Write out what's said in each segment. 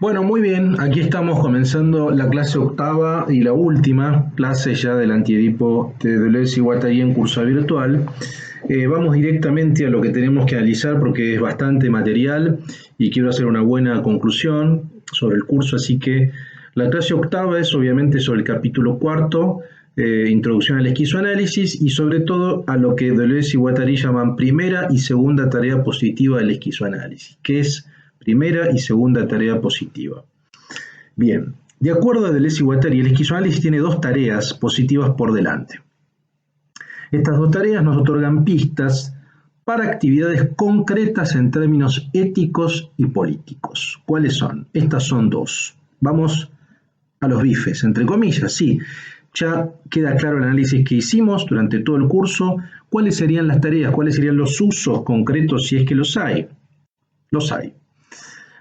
Bueno, muy bien, aquí estamos comenzando la clase octava y la última clase ya del Antiedipo de Deleuze y Guattari en curso virtual. Vamos directamente a lo que tenemos que analizar porque es bastante material y quiero hacer una buena conclusión sobre el curso, así que la clase octava es obviamente sobre el capítulo cuarto, introducción al esquizoanálisis y sobre todo a lo que Deleuze y Guattari llaman primera y segunda tarea positiva del esquizoanálisis, que es primera y segunda tarea positiva. Bien, de acuerdo a Deleuze y Guattari, el esquizoanálisis tiene dos tareas positivas por delante. Estas dos tareas nos otorgan pistas para actividades concretas en términos éticos y políticos. ¿Cuáles son? Estas son dos. Vamos a los bifes, entre comillas, sí. Ya queda claro el análisis que hicimos durante todo el curso. ¿Cuáles serían las tareas? ¿Cuáles serían los usos concretos si es que los hay? Los hay.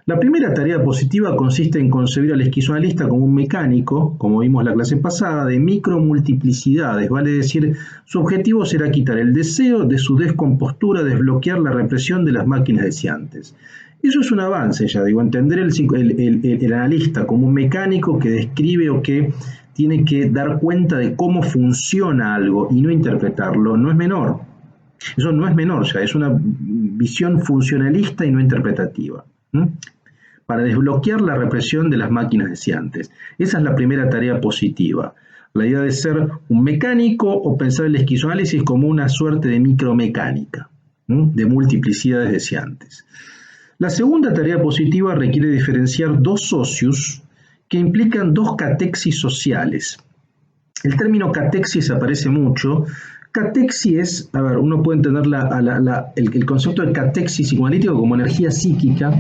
La primera tarea positiva consiste en concebir al esquizoanalista como un mecánico, como vimos la clase pasada, de micromultiplicidades, vale decir, su objetivo será quitar el deseo de su descompostura, desbloquear la represión de las máquinas deseantes. Eso es un avance, ya digo, entender el analista como un mecánico que describe o que tiene que dar cuenta de cómo funciona algo y no interpretarlo, no es menor. Eso no es menor, ya es una visión funcionalista y no interpretativa. Para desbloquear la represión de las máquinas deseantes. Esa es la primera tarea positiva. La idea de ser un mecánico o pensar el esquizoanálisis como una suerte de micromecánica, de multiplicidades deseantes. La segunda tarea positiva requiere diferenciar dos socios que implican dos catexis sociales. El término catexis aparece mucho. Catexis es, uno puede entender el concepto de catexis psicoanalítico como energía psíquica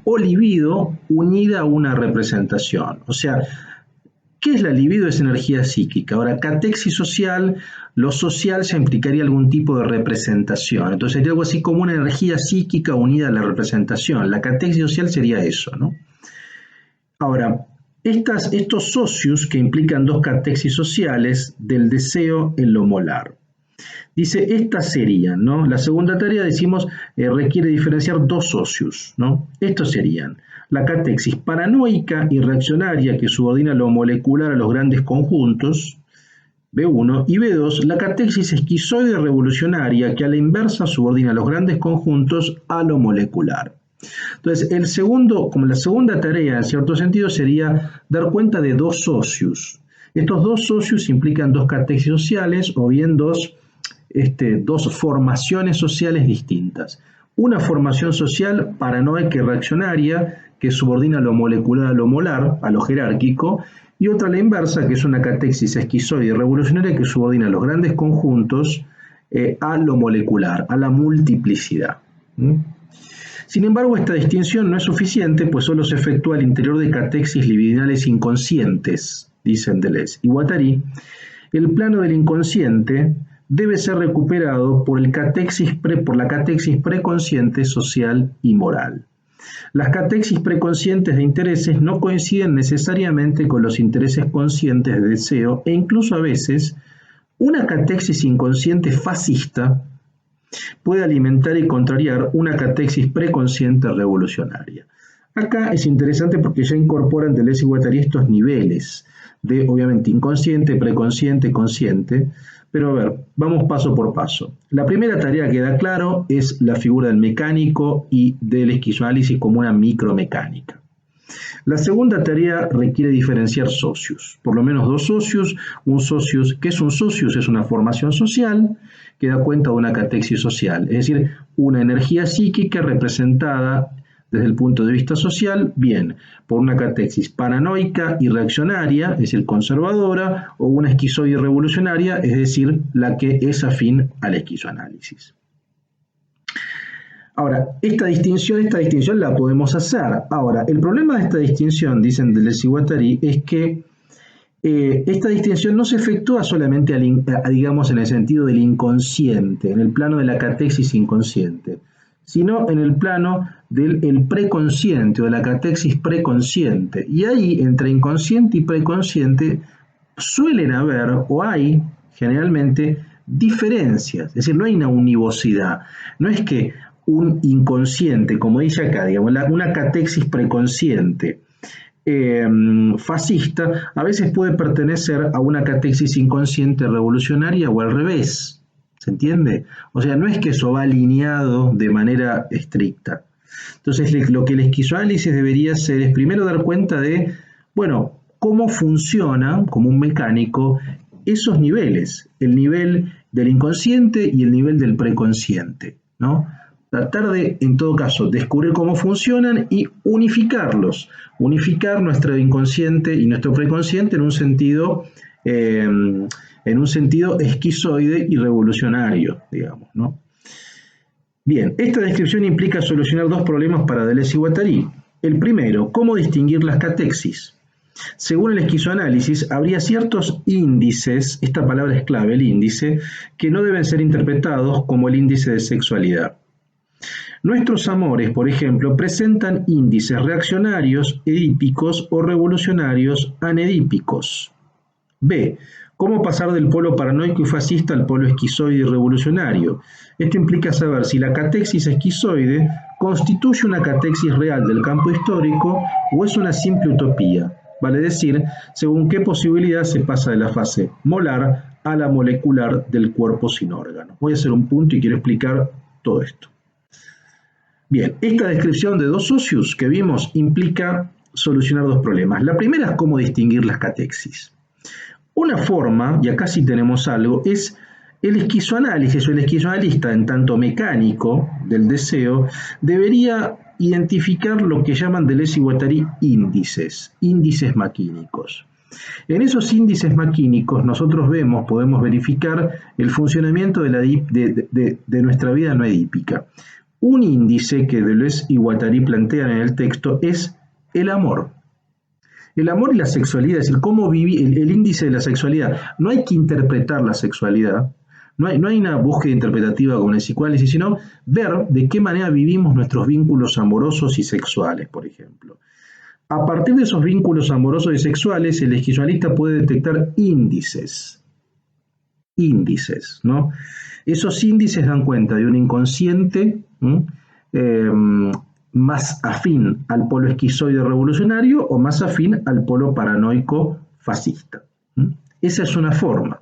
o libido unida a una representación. O sea, ¿qué es la libido? Es energía psíquica. Ahora, catexis social, lo social ya implicaría algún tipo de representación. Entonces sería algo así como una energía psíquica unida a la representación. La catexis social sería eso, ¿no? Ahora, estos socios que implican dos catexis sociales del deseo en lo molar. Dice, estas serían, ¿no? La segunda tarea, decimos, requiere diferenciar dos socios, ¿no? Estos serían la catexis paranoica y reaccionaria que subordina lo molecular a los grandes conjuntos, B1, y B2, la catexis esquizoide revolucionaria que a la inversa subordina los grandes conjuntos a lo molecular. Entonces, la segunda tarea, en cierto sentido, sería dar cuenta de dos socios. Estos dos socios implican dos catexis sociales o bien dos formaciones sociales distintas. Una formación social paranoica y reaccionaria que subordina lo molecular a lo molar, a lo jerárquico, y otra la inversa, que es una catexis esquizoide y revolucionaria que subordina los grandes conjuntos a lo molecular, a la multiplicidad. Sin embargo, esta distinción no es suficiente, pues solo se efectúa al interior de catexis libidinales inconscientes, dicen Deleuze y Guattari. El plano del inconsciente debe ser recuperado por la catexis preconsciente social y moral. Las catexis preconscientes de intereses no coinciden necesariamente con los intereses conscientes de deseo e incluso a veces una catexis inconsciente fascista puede alimentar y contrariar una catexis preconsciente revolucionaria. Acá es interesante porque ya incorporan Deleuze y Guattari estos niveles de, obviamente, inconsciente, preconsciente, consciente. Pero a ver, vamos paso por paso. La primera tarea que da claro es la figura del mecánico y del esquizoanálisis como una micromecánica. La segunda tarea requiere diferenciar socios, por lo menos dos socios. ¿Qué es un socius? Es una formación social que da cuenta de una catexis social, es decir, una energía psíquica representada desde el punto de vista social, bien, por una catexis paranoica y reaccionaria, es decir, conservadora, o una esquizoide revolucionaria, es decir, la que es afín al esquizoanálisis. Ahora, esta distinción la podemos hacer. Ahora, el problema de esta distinción, dicen Deleuze y Guattari, es que esta distinción no se efectúa solamente, digamos, en el sentido del inconsciente, en el plano de la catexis inconsciente, sino en el plano del preconsciente o de la catexis preconsciente. Y ahí, entre inconsciente y preconsciente, suelen haber, o hay generalmente, diferencias. Es decir, no hay una univocidad. No es que un inconsciente, como dice acá, digamos, una catexis preconsciente fascista, a veces puede pertenecer a una catexis inconsciente revolucionaria o al revés. ¿Se entiende? O sea, no es que eso va alineado de manera estricta. Entonces, lo que el esquizoanálisis debería hacer es primero dar cuenta de, bueno, cómo funcionan, como un mecánico, esos niveles, el nivel del inconsciente y el nivel del preconsciente, ¿no? Tratar de, en todo caso, descubrir cómo funcionan y unificarlos, unificar nuestro inconsciente y nuestro preconsciente en un sentido esquizoide y revolucionario, digamos, ¿no? Bien, esta descripción implica solucionar dos problemas para Deleuze y Guattari. El primero, cómo distinguir las catexis. Según el esquizoanálisis, habría ciertos índices, esta palabra es clave, el índice, que no deben ser interpretados como el índice de sexualidad. Nuestros amores, por ejemplo, presentan índices reaccionarios, edípicos o revolucionarios anedípicos. B. ¿Cómo pasar del polo paranoico y fascista al polo esquizoide y revolucionario? Esto implica saber si la catexis esquizoide constituye una catexis real del campo histórico o es una simple utopía. Vale decir, según qué posibilidad se pasa de la fase molar a la molecular del cuerpo sin órgano. Voy a hacer un punto y quiero explicar todo esto. Bien, esta descripción de dos socios que vimos implica solucionar dos problemas. La primera es cómo distinguir las catexis. Una forma, y acá sí tenemos algo, es el esquizoanálisis o el esquizoanalista, en tanto mecánico del deseo, debería identificar lo que llaman Deleuze y Guattari índices maquínicos. En esos índices maquínicos nosotros podemos verificar el funcionamiento de nuestra vida no edípica. Un índice que Deleuze y Guattari plantean en el texto es el amor. El amor y la sexualidad, es decir, cómo vivir el índice de la sexualidad. No hay que interpretar la sexualidad, no hay una búsqueda interpretativa como en el psicoanálisis, sino ver de qué manera vivimos nuestros vínculos amorosos y sexuales, por ejemplo. A partir de esos vínculos amorosos y sexuales, el esquizoanalista puede detectar índices, ¿no? Esos índices dan cuenta de un inconsciente más afín al polo esquizoide revolucionario o más afín al polo paranoico fascista. Esa es una forma.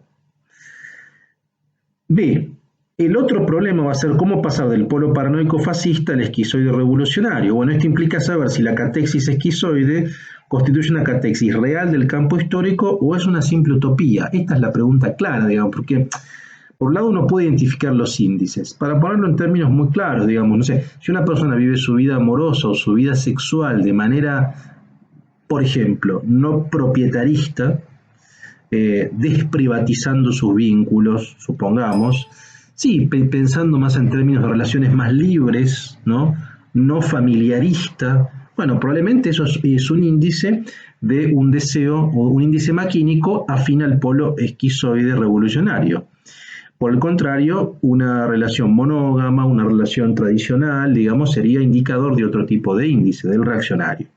B. El otro problema va a ser cómo pasar del polo paranoico fascista al esquizoide revolucionario. Bueno, esto implica saber si la catexis esquizoide constituye una catexis real del campo histórico o es una simple utopía. Esta es la pregunta clara, digamos, porque por un lado uno puede identificar los índices. Para ponerlo en términos muy claros, digamos, no sé, si una persona vive su vida amorosa o su vida sexual de manera, por ejemplo, no propietarista, desprivatizando sus vínculos, supongamos, sí, pensando más en términos de relaciones más libres, no familiarista, bueno, probablemente eso es un índice de un deseo o un índice maquínico afín al polo esquizoide revolucionario. Por el contrario, una relación monógama, una relación tradicional, digamos, sería indicador de otro tipo de índice, del reaccionario.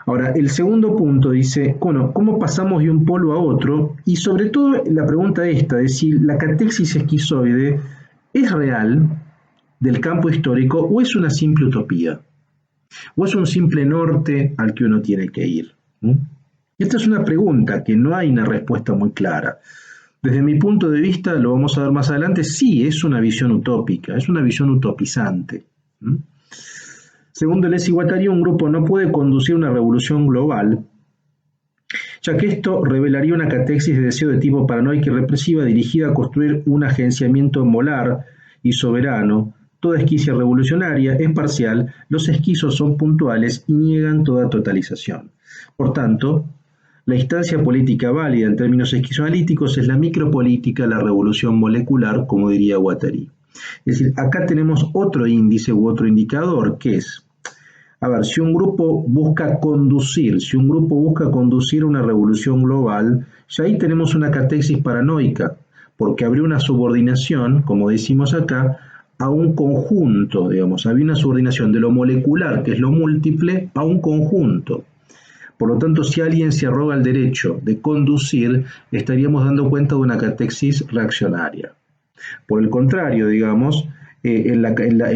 Ahora, el segundo punto dice, bueno, ¿cómo pasamos de un polo a otro? Y sobre todo la pregunta esta, de si la catexis esquizoide es real del campo histórico o es una simple utopía, o es un simple norte al que uno tiene que ir. Esta es una pregunta que no hay una respuesta muy clara. Desde mi punto de vista, lo vamos a ver más adelante, sí, es una visión utópica, es una visión utopizante. Según Deleuze y Guattari, un grupo no puede conducir una revolución global, ya que esto revelaría una catexis de deseo de tipo paranoica y represiva dirigida a construir un agenciamiento molar y soberano. Toda esquicia revolucionaria es parcial, los esquizos son puntuales y niegan toda totalización. Por tanto, la instancia política válida en términos esquizoanalíticos es la micropolítica, la revolución molecular, como diría Guattari. Es decir, acá tenemos otro índice u otro indicador, que es, si un grupo busca conducir una revolución global, ya ahí tenemos una catexis paranoica, porque habría una subordinación, como decimos acá, a un conjunto, digamos, había una subordinación de lo molecular, que es lo múltiple, a un conjunto. Por lo tanto, si alguien se arroga el derecho de conducir, estaríamos dando cuenta de una catexis reaccionaria. Por el contrario, digamos, en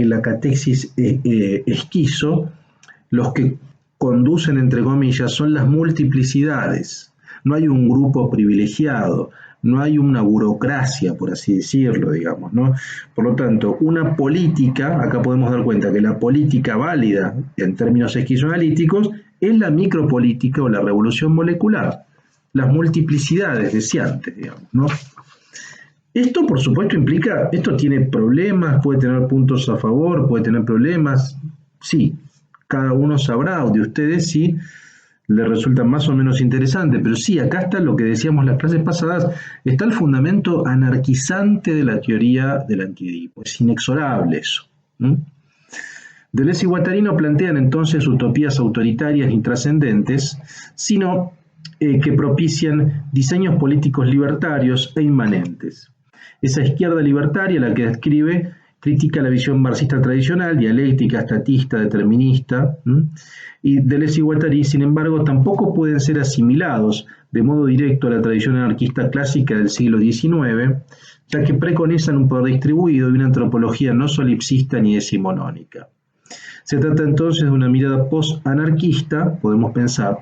la catexis esquizo, los que conducen, entre comillas, son las multiplicidades. No hay un grupo privilegiado, no hay una burocracia, por así decirlo, digamos, ¿no? Por lo tanto, una política, acá podemos dar cuenta que la política válida en términos esquizoanalíticos es la micropolítica o la revolución molecular, las multiplicidades deseantes, digamos, ¿no? Esto, por supuesto, implica, esto tiene problemas, puede tener puntos a favor, puede tener problemas, sí, cada uno sabrá de ustedes si le resulta más o menos interesante, pero sí, acá está lo que decíamos en las clases pasadas, está el fundamento anarquizante de la teoría del Antiedipo, es inexorable eso. Deleuze y Guattari no plantean entonces utopías autoritarias ni trascendentes, sino que propician diseños políticos libertarios e inmanentes. Esa izquierda libertaria, la que describe, critica la visión marxista tradicional, dialéctica, estatista, determinista, y Deleuze y Guattari, sin embargo, tampoco pueden ser asimilados de modo directo a la tradición anarquista clásica del siglo XIX, ya que preconizan un poder distribuido y una antropología no solipsista ni decimonónica. Se trata entonces de una mirada post-anarquista, podemos pensar,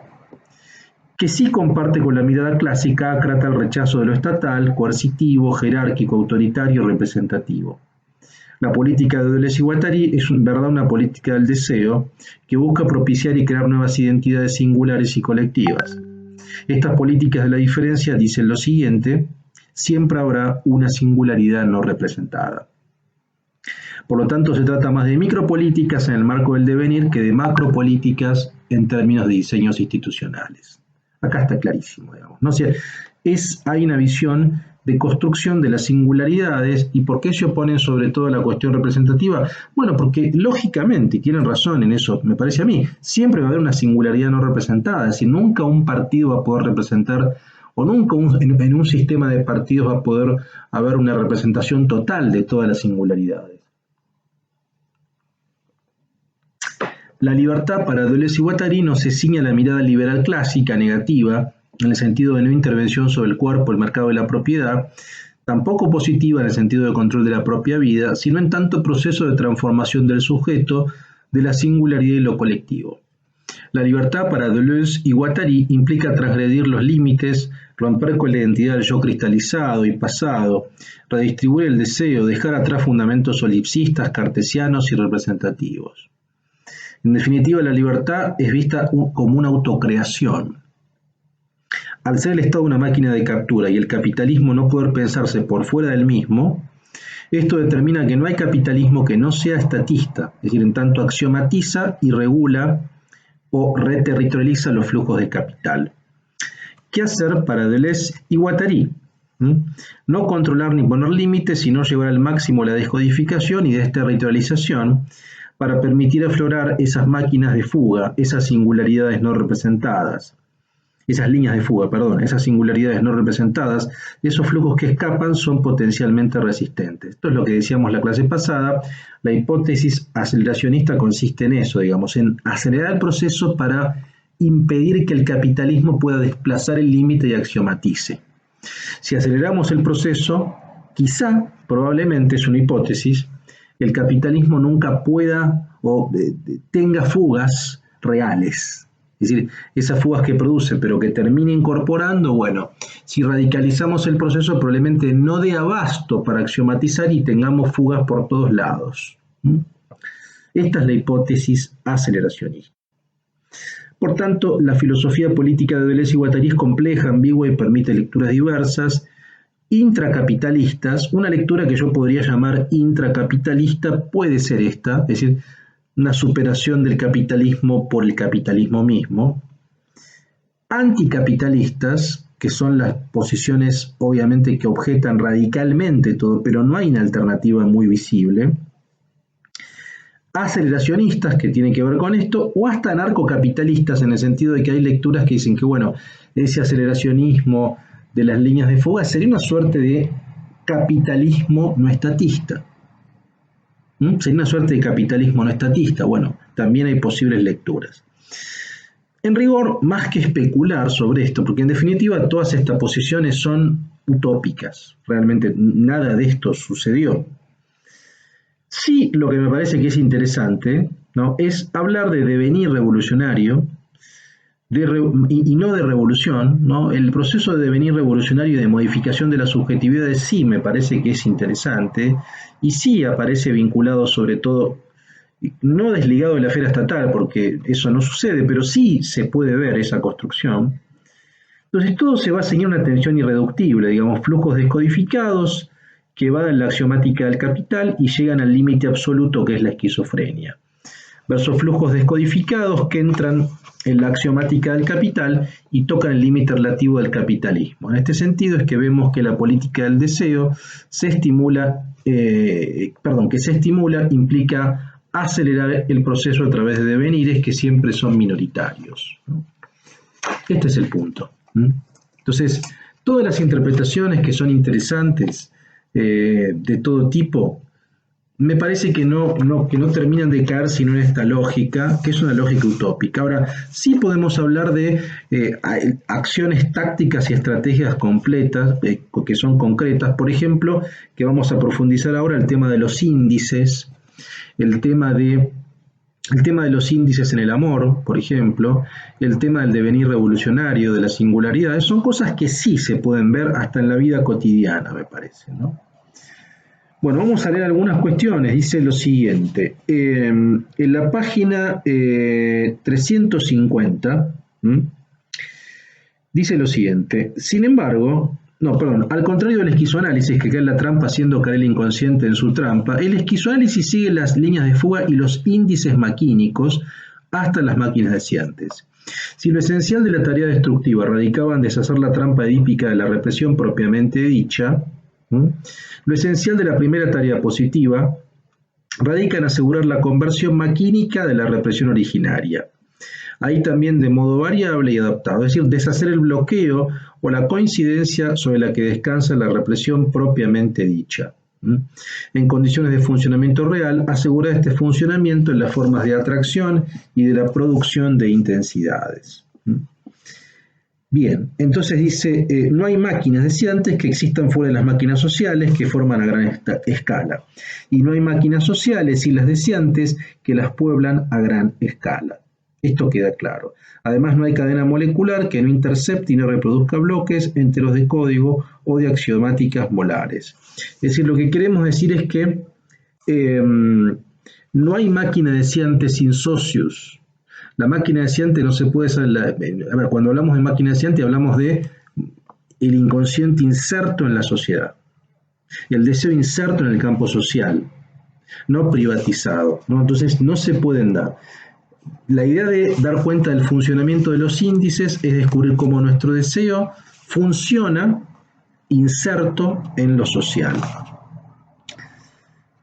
que sí comparte con la mirada clásica ácrata el rechazo de lo estatal, coercitivo, jerárquico, autoritario y representativo. La política de Deleuze y Guattari es en verdad una política del deseo que busca propiciar y crear nuevas identidades singulares y colectivas. Estas políticas de la diferencia dicen lo siguiente: siempre habrá una singularidad no representada. Por lo tanto, se trata más de micropolíticas en el marco del devenir que de macropolíticas en términos de diseños institucionales. Acá está clarísimo, digamos, ¿no? O sea, hay una visión de construcción de las singularidades. ¿Y por qué se oponen sobre todo a la cuestión representativa? Bueno, porque lógicamente, y tienen razón en eso, me parece a mí, siempre va a haber una singularidad no representada, es decir, nunca un partido va a poder representar, o nunca en un sistema de partidos va a poder haber una representación total de todas las singularidades. La libertad para Deleuze y Guattari no se ciña a la mirada liberal clásica, negativa, en el sentido de no intervención sobre el cuerpo, el mercado y la propiedad, tampoco positiva en el sentido de control de la propia vida, sino en tanto proceso de transformación del sujeto, de la singularidad y lo colectivo. La libertad para Deleuze y Guattari implica transgredir los límites, romper con la identidad del yo cristalizado y pasado, redistribuir el deseo, dejar atrás fundamentos solipsistas, cartesianos y representativos. En definitiva, la libertad es vista como una autocreación. Al ser el Estado una máquina de captura y el capitalismo no poder pensarse por fuera del mismo, esto determina que no hay capitalismo que no sea estatista, es decir, en tanto axiomatiza y regula o reterritorializa los flujos de capital. ¿Qué hacer para Deleuze y Guattari? No controlar ni poner límites, sino llevar al máximo la descodificación y desterritorialización para permitir aflorar esas máquinas de fuga, esas singularidades no representadas. Esas líneas de fuga, esas singularidades no representadas, esos flujos que escapan son potencialmente resistentes. Esto es lo que decíamos la clase pasada. La hipótesis aceleracionista consiste en eso, digamos, en acelerar el proceso para impedir que el capitalismo pueda desplazar el límite y axiomatice. Si aceleramos el proceso, quizá, probablemente es una hipótesis, el capitalismo nunca pueda o tenga fugas reales. Es decir, esas fugas que produce, pero que termine incorporando, bueno, si radicalizamos el proceso probablemente no dé abasto para axiomatizar y tengamos fugas por todos lados. Esta es la hipótesis aceleracionista. Por tanto, la filosofía política de Deleuze y Guattari es compleja, ambigua y permite lecturas diversas, intracapitalistas. Una lectura que yo podría llamar intracapitalista puede ser esta, es decir, una superación del capitalismo por el capitalismo mismo. Anticapitalistas, que son las posiciones obviamente que objetan radicalmente todo, pero no hay una alternativa muy visible. Aceleracionistas, que tienen que ver con esto, o hasta anarcocapitalistas, en el sentido de que hay lecturas que dicen que, bueno, ese aceleracionismo de las líneas de fuga sería una suerte de capitalismo no estatista. Sería una suerte de capitalismo no estatista. Bueno, también hay posibles lecturas. En rigor, más que especular sobre esto, porque en definitiva todas estas posiciones son utópicas, realmente nada de esto sucedió. Sí, lo que me parece que es interesante, ¿no?, es hablar de devenir revolucionario y no de revolución, ¿no? El proceso de devenir revolucionario y de modificación de las subjetividades sí me parece que es interesante y sí aparece vinculado sobre todo, no desligado de la esfera estatal, porque eso no sucede, pero sí se puede ver esa construcción. Entonces todo se basa en una tensión irreductible, digamos, flujos descodificados que evaden la axiomática del capital y llegan al límite absoluto que es la esquizofrenia, versus flujos descodificados que entran en la axiomática del capital y tocan el límite relativo del capitalismo. En este sentido es que vemos que la política del deseo se estimula, que se estimula implica acelerar el proceso a través de devenires que siempre son minoritarios, ¿no? Este es el punto. Entonces, todas las interpretaciones que son interesantes, de todo tipo, me parece que no terminan de caer sino en esta lógica, que es una lógica utópica. Ahora, sí podemos hablar de acciones tácticas y estrategias completas, que son concretas. Por ejemplo, que vamos a profundizar ahora, el tema de los índices, el tema de los índices en el amor, por ejemplo, el tema del devenir revolucionario, de la singularidad, son cosas que sí se pueden ver hasta en la vida cotidiana, me parece, ¿no? Bueno, vamos a leer algunas cuestiones. Dice lo siguiente, en la página 350, dice lo siguiente: sin embargo, al contrario del esquizoanálisis, que cae en la trampa haciendo caer el inconsciente en su trampa, el esquizoanálisis sigue las líneas de fuga y los índices maquínicos hasta las máquinas deseantes. Si lo esencial de la tarea destructiva radicaba en deshacer la trampa edípica de la represión propiamente dicha, lo esencial de la primera tarea positiva radica en asegurar la conversión maquínica de la represión originaria. Ahí también de modo variable y adaptado, es decir, deshacer el bloqueo o la coincidencia sobre la que descansa la represión propiamente dicha. En condiciones de funcionamiento real, asegurar este funcionamiento en las formas de atracción y de la producción de intensidades. Bien, entonces dice, no hay máquinas deseantes que existan fuera de las máquinas sociales que forman a gran escala, y no hay máquinas sociales y las deseantes que las pueblan a gran escala. Esto queda claro. Además, no hay cadena molecular que no intercepte y no reproduzca bloques enteros de código o de axiomáticas molares. Es decir, lo que queremos decir es que no hay máquina deseante sin socios. La máquina deseante no se puede saber. A ver, cuando hablamos de máquina deseante hablamos de el inconsciente inserto en la sociedad, el deseo inserto en el campo social, no privatizado, ¿no? Entonces no se pueden dar. La idea de dar cuenta del funcionamiento de los índices es descubrir cómo nuestro deseo funciona inserto en lo social.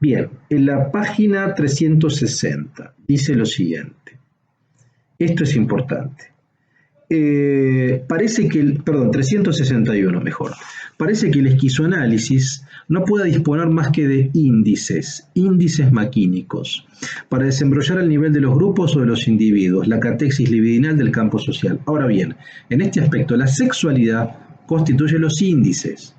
Bien, en la página 360 dice lo siguiente. Esto es importante. Parece que 361 mejor. Parece que el esquizoanálisis no pueda disponer más que de índices maquínicos, para desembrollar al nivel de los grupos o de los individuos, la catexis libidinal del campo social. Ahora bien, en este aspecto, la sexualidad constituye los índices.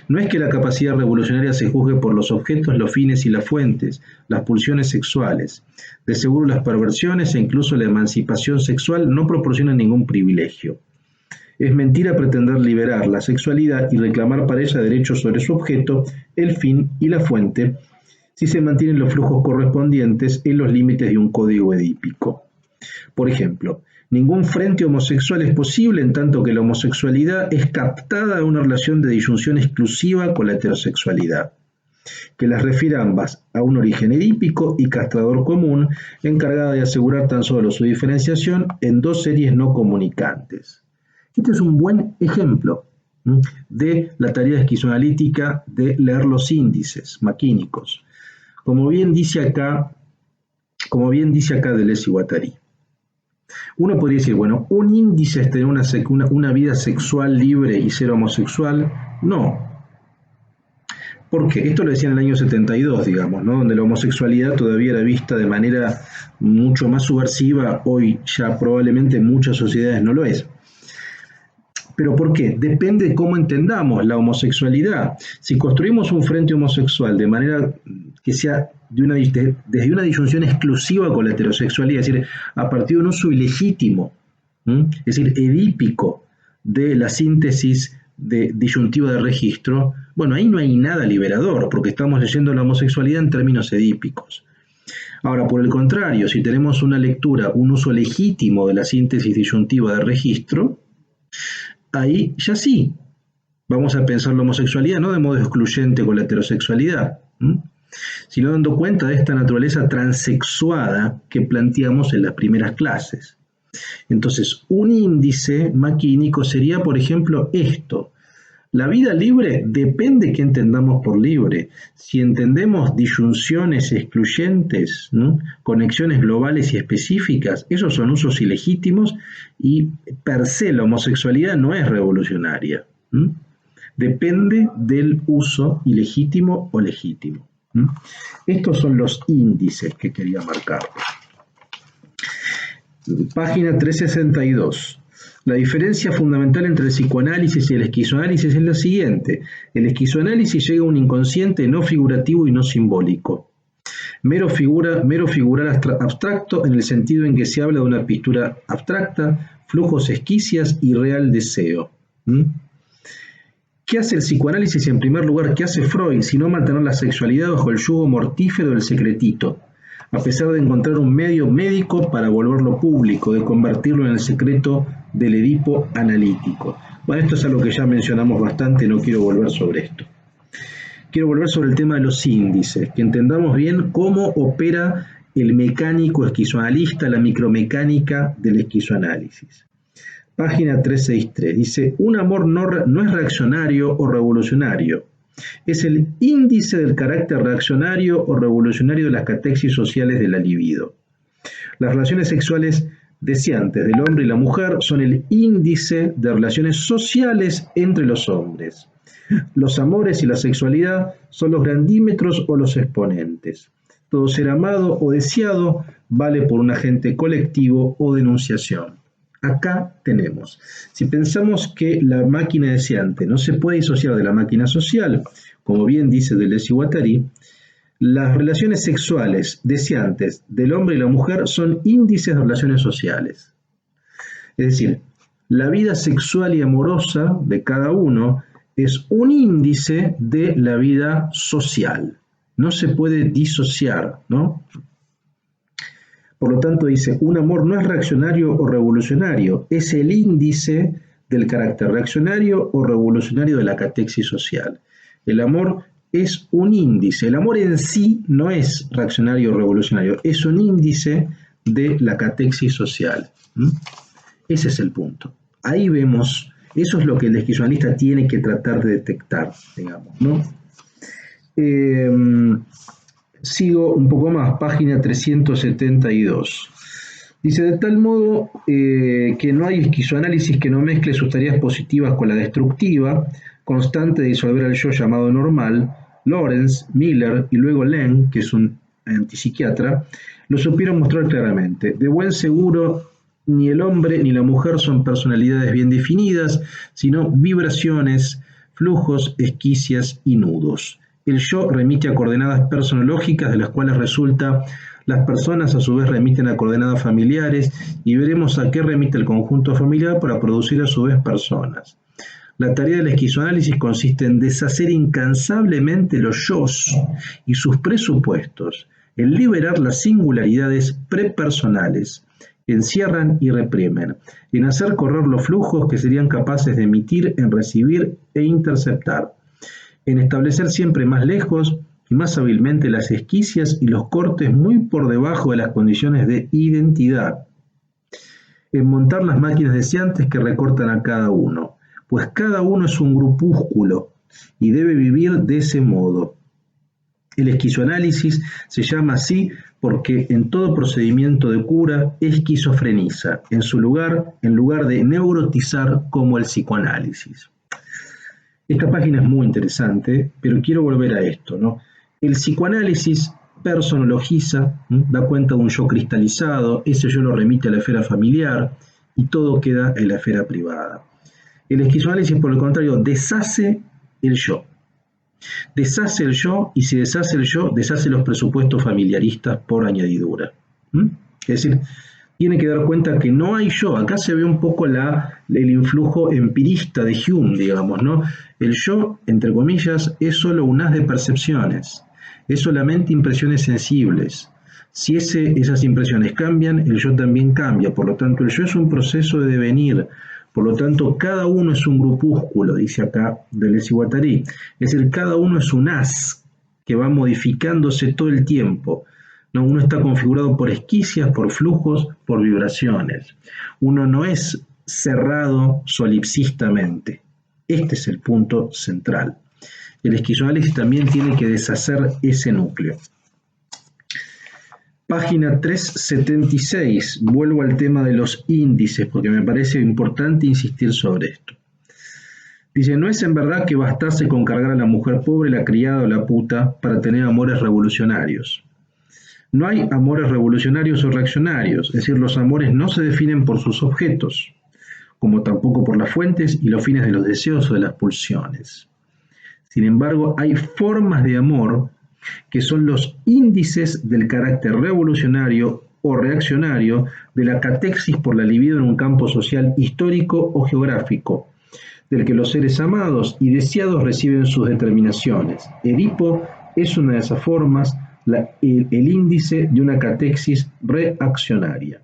No es que la capacidad revolucionaria se juzgue por los objetos, los fines y las fuentes, las pulsiones sexuales. De seguro las perversiones e incluso la emancipación sexual no proporcionan ningún privilegio. Es mentira pretender liberar la sexualidad y reclamar para ella derechos sobre su objeto, el fin y la fuente, si se mantienen los flujos correspondientes en los límites de un código edípico. Por ejemplo, ningún frente homosexual es posible en tanto que la homosexualidad es captada a una relación de disyunción exclusiva con la heterosexualidad, que las refiere ambas a un origen edípico y castrador común, encargada de asegurar tan solo su diferenciación en dos series no comunicantes. Este es un buen ejemplo de la tarea esquizoanalítica de leer los índices maquínicos. Como bien dice acá Deleuze y Guattari. Uno podría decir, bueno, ¿un índice es tener una vida sexual libre y ser homosexual? No. ¿Por qué? Esto lo decía en el año 72, digamos, ¿no? Donde la homosexualidad todavía era vista de manera mucho más subversiva. Hoy ya probablemente en muchas sociedades no lo es. ¿Pero por qué? Depende de cómo entendamos la homosexualidad. Si construimos un frente homosexual de manera que sea desde una disyunción exclusiva con la heterosexualidad, es decir, a partir de un uso ilegítimo, es decir, edípico de la síntesis disyuntiva de registro, bueno, ahí no hay nada liberador, porque estamos leyendo la homosexualidad en términos edípicos. Ahora, por el contrario, si tenemos una lectura, un uso legítimo de la síntesis disyuntiva de registro, ahí ya sí, vamos a pensar la homosexualidad no de modo excluyente con la heterosexualidad, sino dando cuenta de esta naturaleza transexuada que planteamos en las primeras clases. Entonces, un índice maquínico sería, por ejemplo, esto. La vida libre depende qué entendamos por libre. Si entendemos disyunciones excluyentes, ¿no?, conexiones globales y específicas, esos son usos ilegítimos y per se la homosexualidad no es revolucionaria. Depende del uso ilegítimo o legítimo. Estos son los índices que quería marcar. Página 362. La diferencia fundamental entre el psicoanálisis y el esquizoanálisis es la siguiente. El esquizoanálisis llega a un inconsciente no figurativo y no simbólico. Mero figural abstracto en el sentido en que se habla de una pintura abstracta, flujos esquicias y real deseo. ¿Qué hace el psicoanálisis en primer lugar? ¿Qué hace Freud? Sino mantener la sexualidad bajo el yugo mortífero del secretito, a pesar de encontrar un medio médico para volverlo público, de convertirlo en el secreto del Edipo analítico. Bueno, esto es algo que ya mencionamos bastante, no quiero volver sobre esto. Quiero volver sobre el tema de los índices, que entendamos bien cómo opera el mecánico esquizoanalista, la micromecánica del esquizoanálisis. Página 363, dice, un amor no es reaccionario o revolucionario. Es el índice del carácter reaccionario o revolucionario de las catexis sociales de la libido. Las relaciones sexuales deseantes del hombre y la mujer son el índice de relaciones sociales entre los hombres. Los amores y la sexualidad son los grandímetros o los exponentes. Todo ser amado o deseado vale por un agente colectivo o denunciación. Acá tenemos, si pensamos que la máquina deseante no se puede disociar de la máquina social, como bien dice Deleuze y Guattari, las relaciones sexuales deseantes del hombre y la mujer son índices de relaciones sociales. Es decir, la vida sexual y amorosa de cada uno es un índice de la vida social. No se puede disociar, ¿no? Por lo tanto, dice, un amor no es reaccionario o revolucionario, es el índice del carácter reaccionario o revolucionario de la catexis social. El amor es un índice, el amor en sí no es reaccionario o revolucionario, es un índice de la catexis social. Ese es el punto. Ahí vemos, eso es lo que el esquizoanalista tiene que tratar de detectar, digamos, ¿no? Sigo un poco más, página 372. Dice, de tal modo que no hay esquizoanálisis que no mezcle sus tareas positivas con la destructiva, constante de disolver al yo llamado normal. Lawrence, Miller y luego Len, que es un antipsiquiatra, lo supieron mostrar claramente. De buen seguro, ni el hombre ni la mujer son personalidades bien definidas, sino vibraciones, flujos, esquicias y nudos. El yo remite a coordenadas personológicas, de las cuales resulta las personas a su vez remiten a coordenadas familiares, y veremos a qué remite el conjunto familiar para producir a su vez personas. La tarea del esquizoanálisis consiste en deshacer incansablemente los yos y sus presupuestos, en liberar las singularidades prepersonales que encierran y reprimen, en hacer correr los flujos que serían capaces de emitir, en recibir e interceptar, en establecer siempre más lejos y más hábilmente las esquicias y los cortes muy por debajo de las condiciones de identidad, en montar las máquinas deseantes que recortan a cada uno, pues cada uno es un grupúsculo y debe vivir de ese modo. El esquizoanálisis se llama así porque en todo procedimiento de cura esquizofreniza, en lugar de neurotizar como el psicoanálisis. Esta página es muy interesante, pero quiero volver a esto, ¿no? El psicoanálisis personologiza, da cuenta de un yo cristalizado, ese yo lo remite a la esfera familiar y todo queda en la esfera privada. El esquizoanálisis, por el contrario, deshace el yo Deshace el yo, y si deshace el yo, deshace los presupuestos familiaristas por añadidura. Es decir, tiene que dar cuenta que no hay yo. Acá se ve un poco el influjo empirista de Hume, digamos, ¿no? El yo, entre comillas, es solo un haz de percepciones, es solamente impresiones sensibles. Si esas impresiones cambian, el yo también cambia. Por lo tanto, el yo es un proceso de devenir. Por lo tanto, cada uno es un grupúsculo, dice acá Deleuze y Guattari. Es decir, cada uno es un haz que va modificándose todo el tiempo. No, uno está configurado por esquicias, por flujos, por vibraciones. Uno no es cerrado solipsistamente. Este es el punto central. El esquizoanálisis también tiene que deshacer ese núcleo. Página 376, vuelvo al tema de los índices, porque me parece importante insistir sobre esto. Dice, no es en verdad que bastase con cargar a la mujer pobre, la criada o la puta para tener amores revolucionarios. No hay amores revolucionarios o reaccionarios, es decir, los amores no se definen por sus objetos, como tampoco por las fuentes y los fines de los deseos o de las pulsiones. Sin embargo, hay formas de amor que son los índices del carácter revolucionario o reaccionario de la catexis por la libido en un campo social histórico o geográfico, del que los seres amados y deseados reciben sus determinaciones. Edipo es una de esas formas, el índice de una catexis reaccionaria.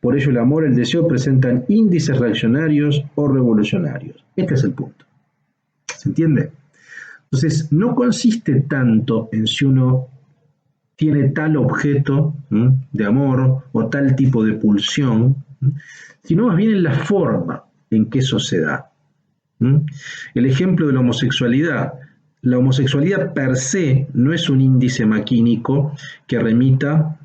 Por ello el amor y el deseo presentan índices reaccionarios o revolucionarios. Este es el punto. ¿Se entiende? Entonces, no consiste tanto en si uno tiene tal objeto de amor o tal tipo de pulsión, sino más bien en la forma en que eso se da. El ejemplo de la homosexualidad. La homosexualidad per se no es un índice maquínico que remita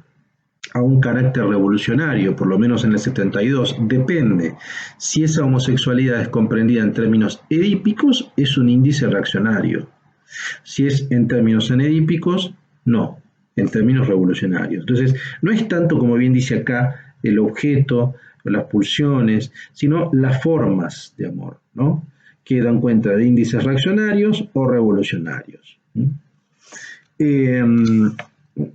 a un carácter revolucionario, por lo menos en el 72. Depende. Si esa homosexualidad es comprendida en términos edípicos, es un índice reaccionario. Si es en términos anedípicos, no, en términos revolucionarios. Entonces, no es tanto, como bien dice acá, el objeto o las pulsiones, sino las formas de amor, ¿no? Que dan cuenta de índices reaccionarios o revolucionarios.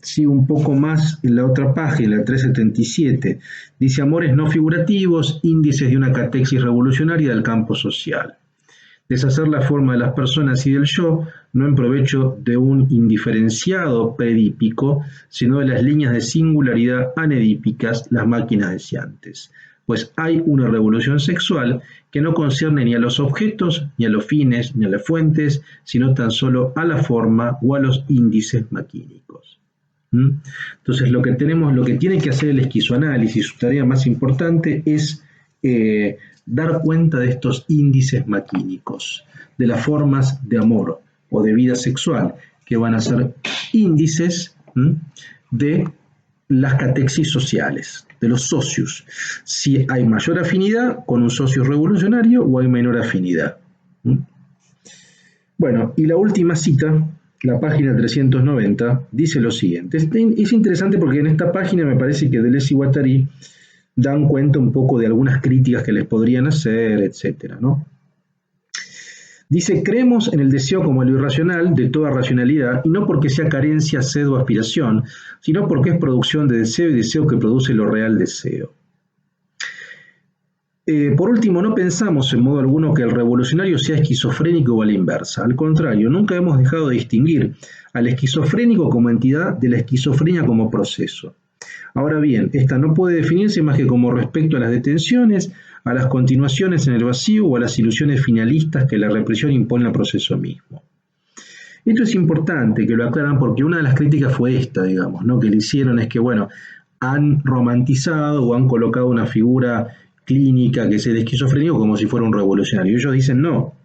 Sí, un poco más en la otra página, la 377, dice amores no figurativos, índices de una catexis revolucionaria del campo social. Deshacer la forma de las personas y del yo, no en provecho de un indiferenciado predípico, sino de las líneas de singularidad anedípicas, las máquinas deseantes. Pues hay una revolución sexual que no concierne ni a los objetos, ni a los fines, ni a las fuentes, sino tan solo a la forma o a los índices maquínicos. Entonces lo que tiene que hacer el esquizoanálisis, su tarea más importante es dar cuenta de estos índices maquínicos, de las formas de amor o de vida sexual, que van a ser índices de las catexis sociales, de los socios. Si hay mayor afinidad con un socio revolucionario o hay menor afinidad. Bueno, y la última cita, la página 390, dice lo siguiente. Es interesante porque en esta página me parece que Deleuze y Guattari dan cuenta un poco de algunas críticas que les podrían hacer, etcétera, ¿no? Dice, creemos en el deseo como lo irracional de toda racionalidad, y no porque sea carencia, sed o aspiración, sino porque es producción de deseo y deseo que produce lo real deseo. Por último, no pensamos en modo alguno que el revolucionario sea esquizofrénico o a la inversa. Al contrario, nunca hemos dejado de distinguir al esquizofrénico como entidad de la esquizofrenia como proceso. Ahora bien, esta no puede definirse más que como respecto a las detenciones, a las continuaciones en el vacío o a las ilusiones finalistas que la represión impone al proceso mismo. Esto es importante que lo aclaran porque una de las críticas fue esta, digamos, ¿no? Que le hicieron es que, bueno, han romantizado o han colocado una figura clínica que es el esquizofrénico como si fuera un revolucionario. Ellos dicen no,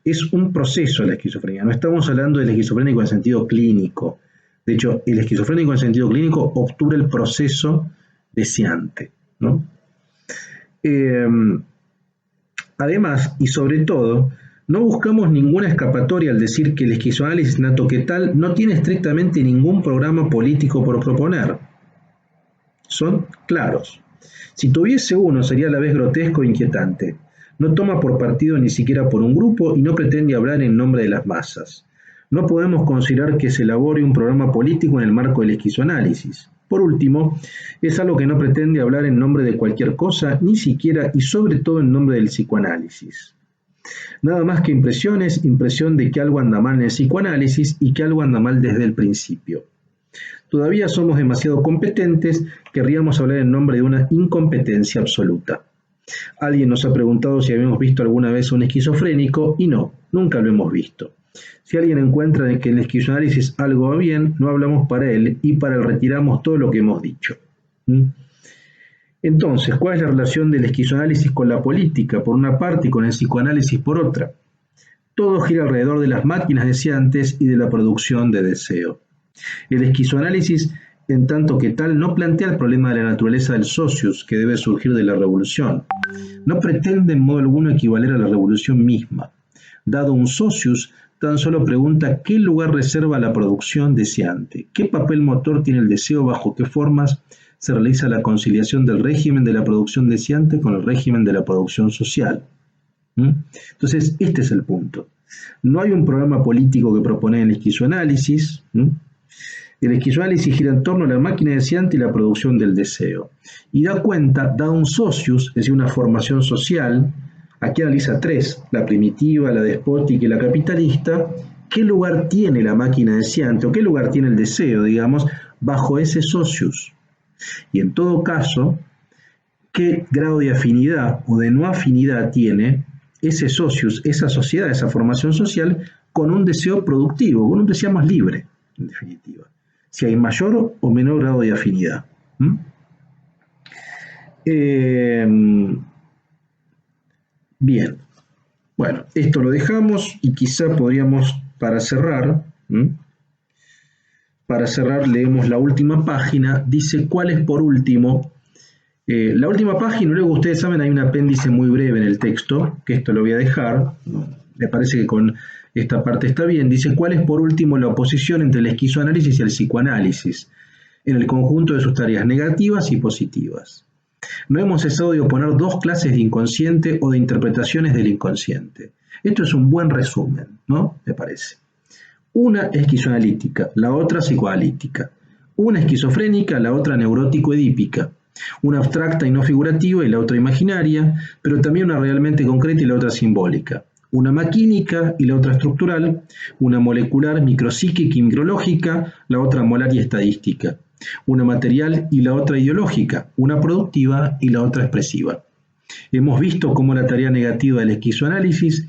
es un proceso la esquizofrenia, no estamos hablando del esquizofrénico en sentido clínico. De hecho, el esquizofrénico en sentido clínico obtura el proceso deseante, ¿no? Además, y sobre todo, no buscamos ninguna escapatoria al decir que el esquizoanálisis nato que tal no tiene estrictamente ningún programa político por proponer. Son claros. Si tuviese uno, sería a la vez grotesco e inquietante. No toma por partido ni siquiera por un grupo y no pretende hablar en nombre de las masas. No podemos considerar que se elabore un programa político en el marco del esquizoanálisis. Por último, es algo que no pretende hablar en nombre de cualquier cosa, ni siquiera y sobre todo en nombre del psicoanálisis. Nada más que impresiones, impresión de que algo anda mal en el psicoanálisis y que algo anda mal desde el principio. Todavía somos demasiado competentes, querríamos hablar en nombre de una incompetencia absoluta. Alguien nos ha preguntado si habíamos visto alguna vez a un esquizofrénico y no, nunca lo hemos visto. Si alguien encuentra que en el esquizoanálisis algo va bien, no hablamos para él y para él retiramos todo lo que hemos dicho. Entonces, ¿cuál es la relación del esquizoanálisis con la política, por una parte, y con el psicoanálisis por otra? Todo gira alrededor de las máquinas deseantes y de la producción de deseo. El esquizoanálisis, en tanto que tal, no plantea el problema de la naturaleza del socius que debe surgir de la revolución. No pretende en modo alguno equivaler a la revolución misma. Dado un socius, tan solo pregunta qué lugar reserva la producción deseante, qué papel motor tiene el deseo, bajo qué formas se realiza la conciliación del régimen de la producción deseante con el régimen de la producción social. Entonces, este es el punto. No hay un programa político que propone el esquizoanálisis. El esquizoanálisis gira en torno a la máquina deseante y la producción del deseo. Y da un socius, es decir, una formación social. Aquí analiza tres, la primitiva, la despótica y la capitalista. ¿Qué lugar tiene la máquina deseante o qué lugar tiene el deseo, digamos, bajo ese socius? Y en todo caso, ¿qué grado de afinidad o de no afinidad tiene ese socius, esa sociedad, esa formación social con un deseo productivo, con un deseo más libre, en definitiva? Si hay mayor o menor grado de afinidad. Bien, bueno, esto lo dejamos y quizá podríamos, para cerrar, leemos la última página. Dice cuál es por último. La última página, luego ustedes saben, hay un apéndice muy breve en el texto, que esto lo voy a dejar, me parece que con esta parte está bien. Dice cuál es por último la oposición entre el esquizoanálisis y el psicoanálisis, en el conjunto de sus tareas negativas y positivas. No hemos cesado de oponer dos clases de inconsciente o de interpretaciones del inconsciente. Esto es un buen resumen, ¿no? Me parece. Una esquizoanalítica, la otra psicoanalítica. Una esquizofrénica, la otra neurótico-edípica. Una abstracta y no figurativa y la otra imaginaria, pero también una realmente concreta y la otra simbólica. Una maquínica y la otra estructural. Una molecular, micropsíquica y micrológica, la otra molar y estadística. Una material y la otra ideológica, una productiva y la otra expresiva. Hemos visto cómo la tarea negativa del esquizoanálisis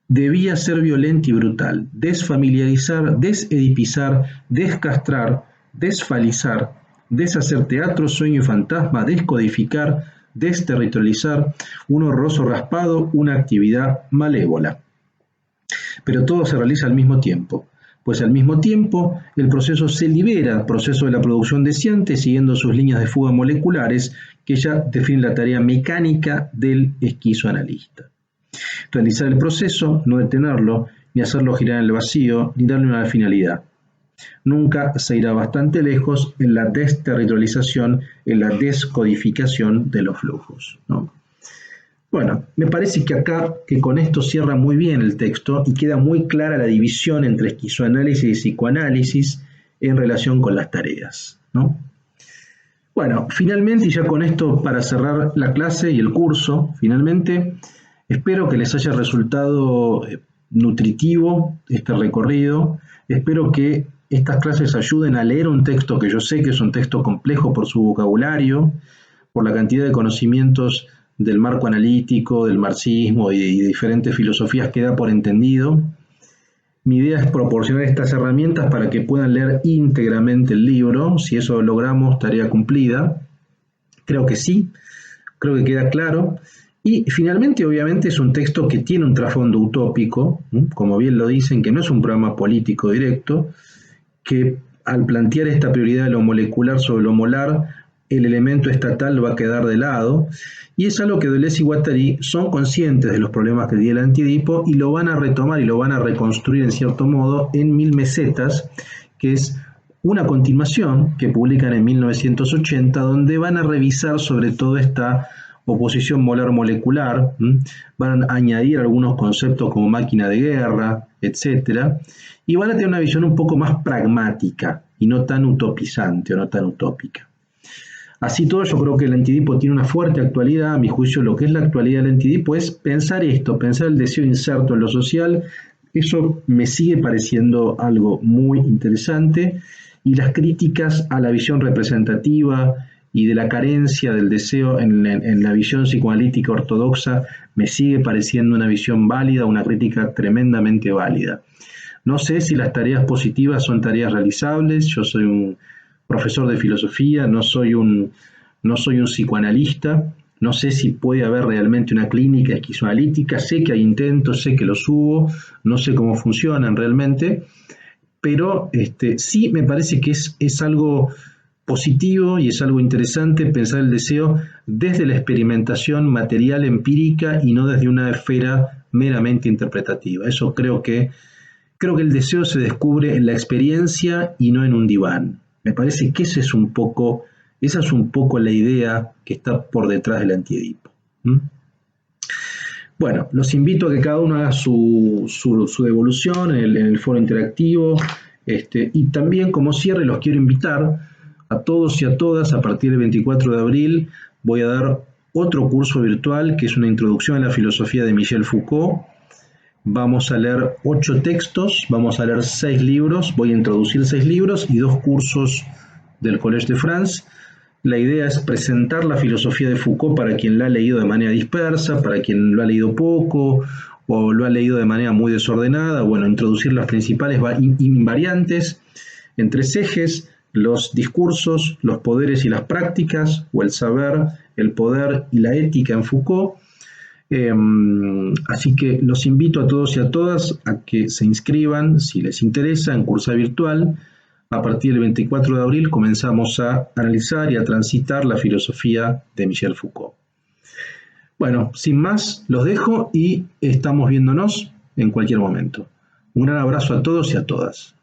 debía ser violenta y brutal: desfamiliarizar, desedipizar, descastrar, desfalizar, deshacer teatro, sueño y fantasma, descodificar, desterritorializar, un horroroso raspado, una actividad malévola. Pero todo se realiza al mismo tiempo. Pues al mismo tiempo el proceso se libera, proceso de la producción deseante, siguiendo sus líneas de fuga moleculares que ya definen la tarea mecánica del esquizoanalista. Realizar el proceso, no detenerlo, ni hacerlo girar en el vacío, ni darle una finalidad. Nunca se irá bastante lejos en la desterritorialización, en la descodificación de los flujos, ¿no? Bueno, me parece que acá, que con esto cierra muy bien el texto y queda muy clara la división entre esquizoanálisis y psicoanálisis en relación con las tareas, ¿no? Bueno, finalmente, y ya con esto para cerrar la clase y el curso, finalmente, espero que les haya resultado nutritivo este recorrido. Espero que estas clases ayuden a leer un texto que yo sé que es un texto complejo por su vocabulario, por la cantidad de conocimientos del marco analítico, del marxismo y de diferentes filosofías que da por entendido. Mi idea es proporcionar estas herramientas para que puedan leer íntegramente el libro. Si eso logramos, tarea cumplida. Creo que sí, creo que queda claro. Y finalmente, obviamente, es un texto que tiene un trasfondo utópico, como bien lo dicen, que no es un programa político directo, que al plantear esta prioridad de lo molecular sobre lo molar, el elemento estatal va a quedar de lado, y es algo que Deleuze y Guattari son conscientes de los problemas que tiene el Antiedipo y lo van a retomar y lo van a reconstruir en cierto modo en 1000 mesetas, que es una continuación que publican en 1980, donde van a revisar sobre todo esta oposición molar-molecular, van a añadir algunos conceptos como máquina de guerra, etc. Y van a tener una visión un poco más pragmática y no tan utopizante o no tan utópica. Así todo, yo creo que el Antiedipo tiene una fuerte actualidad. A mi juicio, lo que es la actualidad del Antiedipo es pensar esto, pensar el deseo inserto en lo social. Eso me sigue pareciendo algo muy interesante. Y las críticas a la visión representativa y de la carencia del deseo en la visión psicoanalítica ortodoxa me sigue pareciendo una visión válida, una crítica tremendamente válida. No sé si las tareas positivas son tareas realizables. Yo soy un profesor de filosofía, no soy un psicoanalista, no sé si puede haber realmente una clínica esquizoanalítica, sé que hay intentos, sé que los hubo, no sé cómo funcionan realmente, pero sí me parece que es algo positivo y es algo interesante pensar el deseo desde la experimentación material empírica y no desde una esfera meramente interpretativa. Eso creo que el deseo se descubre en la experiencia y no en un diván. Me parece que esa es un poco la idea que está por detrás del Antiedipo. Bueno, los invito a que cada uno haga su devolución en el foro interactivo, y también como cierre los quiero invitar a todos y a todas. A partir del 24 de abril voy a dar otro curso virtual que es una introducción a la filosofía de Michel Foucault. Vamos a leer 8 textos, vamos a leer 6 libros, voy a introducir 6 libros y 2 cursos del Collège de France. La idea es presentar la filosofía de Foucault para quien la ha leído de manera dispersa, para quien lo ha leído poco o lo ha leído de manera muy desordenada. Bueno, introducir las principales invariantes en 3 ejes: los discursos, los poderes y las prácticas, o el saber, el poder y la ética en Foucault. Así que los invito a todos y a todas a que se inscriban si les interesa en Cursa Virtual. A partir del 24 de abril comenzamos a analizar y a transitar la filosofía de Michel Foucault. Bueno, sin más, los dejo y estamos viéndonos en cualquier momento. Un gran abrazo a todos y a todas.